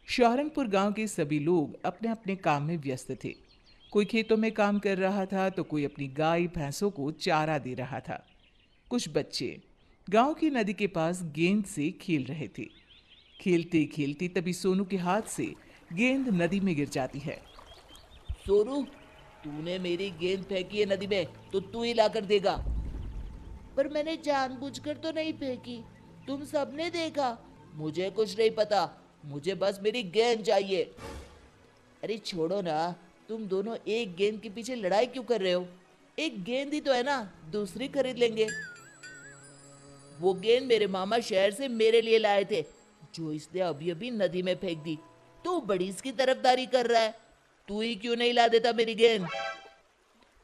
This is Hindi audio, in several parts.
सहारनपुर गांव के सभी लोग अपने अपने काम में व्यस्त थे। कोई खेतों में काम कर रहा था तो कोई अपनी गाय भैंसों को चारा दे रहा था। कुछ बच्चे गांव की नदी के पास गेंद से खेल रहे थे। खेलते खेलते तभी सोनू के हाथ से गेंद नदी में गिर जाती है। सोनू, तूने मेरी गेंद फेंकी है नदी में तो तू ही लाकर देगा। पर मैंने जानबूझकर तो नहीं फेंकी, तुम सबने देखा। मुझे कुछ नहीं पता, मुझे बस मेरी गेंद चाहिए। अरे छोड़ो ना, तुम दोनों एक गेंद के पीछे लड़ाई क्यों कर रहे हो? एक गेंद ही तो है ना, दूसरी खरीद लेंगे। वो गेंद मेरे मामा शहर से मेरे लिए लाए थे, जो इसने अभी अभी नदी में फेंक दी। तू बड़ी इसकी तरफदारी कर रहा है। तू ही क्यों नहीं ला देता मेरी गेंद?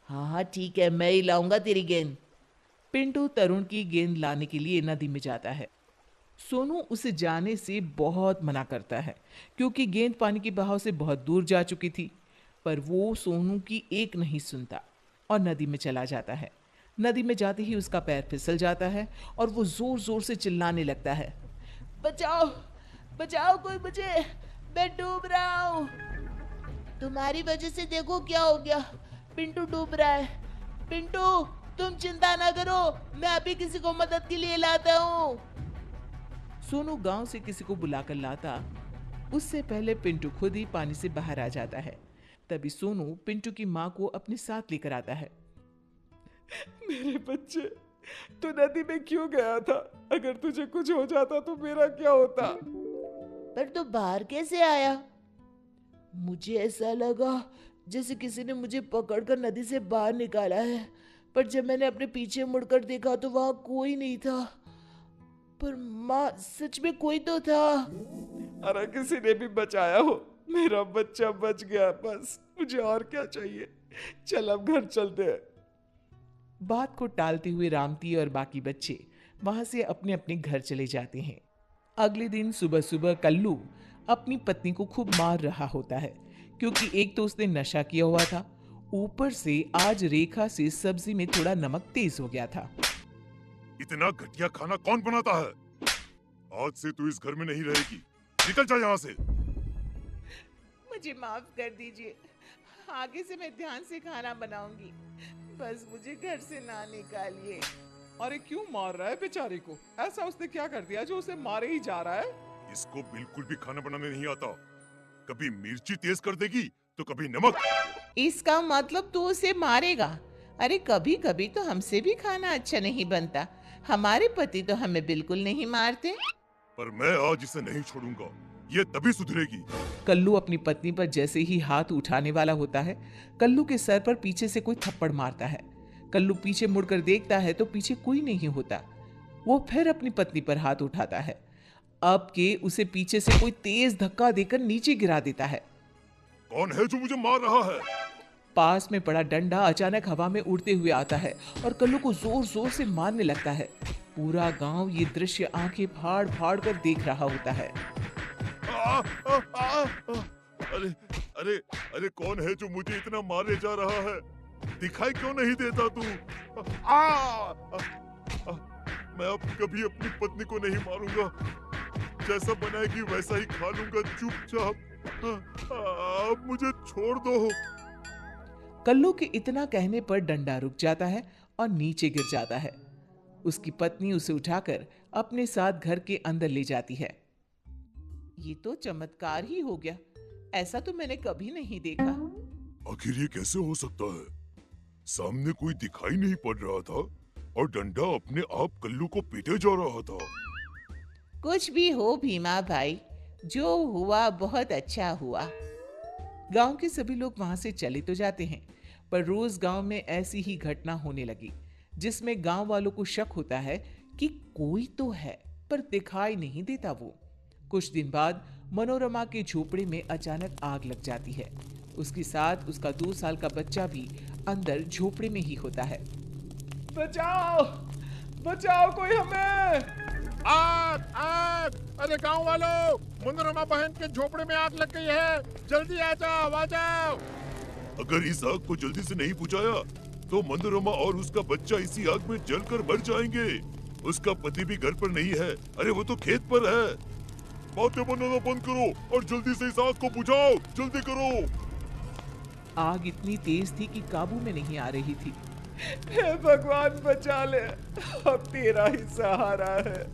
हाँ हाँ ठीक है, मैं ही लाऊंगा तेरी गेंद। पिंटू तरुण की गेंद लाने के लिए नदी में जाता है। सोनू उसे जाने से बहुत मना करता है क्योंकि गेंद पानी के बहाव से बहुत दूर जा चुकी थी। पर वो सोनू की एक नहीं सुनता और नदी में चला जाता है। नदी में जाते ही उसका पैर फिसल जाता है और वो जोर जोर से चिल्लाने लगता है, बचाओ, बचाओ कोई मुझे, मैं डूब रहा हूँ। तुम्हारी वजह से देखो क्या हो गया, पिंटू डूब रहा है। पिंटू, तुम चिंता ना करो, मैं अभी किसी को मदद के लिए लाता हूँ। सोनू गांव से किसी को बुलाकर लाता, उससे पहले पिंटू खुद ही पानी से बाहर आ जाता है। तभी सोनू पिंटू की माँ को अपने साथ लेकर आता है। मेरे बच्चे, तू नदी में क्यों गया था? अगर तुझे कुछ हो जाता तो मेरा क्या होता? पर तू बाहर कैसे आया? मुझे ऐसा लगा जैसे किसी ने मुझे पकड़कर नदी से बाहर निकाला है, पर जब मैंने अपने पीछे मुड़कर देखा तो वहां कोई नहीं था। पर माँ, सच में कोई तो था। अरे किसी ने भी बचाया हो, मेरा बच्चा बच गया, बस मुझे और क्या चाहिए। चल अब घर चलते हैं। बात को टालते हुए रामती और बाकी बच्चे वहां से अपने अपने घर चले जाते हैं। अगले दिन सुबह सुबह कल्लू अपनी पत्नी को खूब मार रहा होता है क्योंकि एक तो उसने नशा किया हुआ था, ऊपर से आज रेखा से सब्जी में थोड़ा नमक तेज हो गया था। इतना घटिया खाना कौन बनाता है? आज से तू इस घर में नहीं रहेगी, निकल जा यहाँ से। मुझे माफ कर दीजिए, आगे से मैं ध्यान से खाना बनाऊंगी, बस मुझे घर से ना निकालिए। अरे क्यों मार रहा है बेचारे को? ऐसा उसने क्या कर दिया जो उसे मारे ही जा रहा है? इसको बिल्कुल भी खाना बनाने नहीं आता। कभी मिर्ची तेज कर देगी तो कभी नमक। इसका मतलब तू उसे मारेगा? अरे कभी कभी तो हमसे भी खाना अच्छा नहीं बनता, हमारे पति तो हमें बिल्कुल नहीं मारते। पर मैं आज इसे नहीं छोड़ूंगा, ये तभी सुधरेगी। कल्लू अपनी पत्नी पर जैसे ही हाथ उठाने वाला होता है, कल्लू के सर पर पीछे से कोई थप्पड़ मारता है। कल्लू पीछे मुड़कर देखता है तो पीछे कोई नहीं होता। वो फिर अपनी पत्नी पर हाथ उठाता है। अब के उसे पीछे से कोई तेज धक्का देकर नीचे गिरा देता है। कौन है जो मुझे मार रहा है? पास में पड़ा डंडा अचानक हवा में उड़ते हुए आता है और कल्लू को जोर जोर से मारने लगता है। पूरा गांव ये दृश्य आंखें फाड़ फाड़ कर देख रहा होता है। अरे अरे अरे, कौन है जो मुझे इतना मारे जा रहा है? दिखाई क्यों नहीं देता तू? मैं अब कभी अपनी पत्नी को नहीं मारूंगा, जैसा बनाएगी वैसा ही खा लूंगा चुपचाप। अब मुझे छोड़ दो। कल्लू के इतना कहने पर डंडा रुक जाता है और नीचे गिर जाता है। उसकी पत्नी उसे उठाकर अपने साथ घर के अंदर ले जाती है। ये तो चमत्कार ही हो गया, ऐसा तो मैंने कभी नहीं देखा। आखिर ये कैसे हो सकता है? सामने कोई दिखाई नहीं पड़ रहा था और डंडा अपने आप कल्लू को पीटे जा रहा था। कुछ भी हो भीमा भाई, जो हुआ बहुत अच्छा हुआ। गांव के सभी लोग वहां से चले तो जाते हैं, पर रोज गांव में ऐसी ही घटना होने लगी जिसमें गांव वालों को शक होता है कि कोई तो है पर दिखाई नहीं देता वो। कुछ दिन बाद मनोरमा के झोपड़े में अचानक आग लग जाती है। उसके साथ उसका 2 साल का बच्चा भी अंदर झोपड़े में ही होता है। बचाओ, बचाओ कोई हमें! आग आग! अरे गांव वालों, मनोरमा बहन के झोपड़े में आग लग गई है, जल्दी आ जाओ, आ जाओ। अगर इस आग को जल्दी से नहीं बुझाया तो मनोरमा और उसका बच्चा इसी आग में जलकर मर जाएंगे। उसका पति भी घर पर नहीं है, अरे वो तो खेत पर है। बातें बनाना बंद करो और जल्दी से इस आग को बुझाओ, जल्दी करो। आग इतनी तेज थी कि काबू में नहीं आ रही थी। हे भगवान बचा ले, अब तेरा ही सहारा है,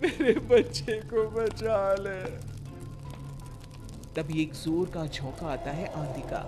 मेरे बच्चे को बचा ले। तभी एक जोर का झोंका आता है आंधी का।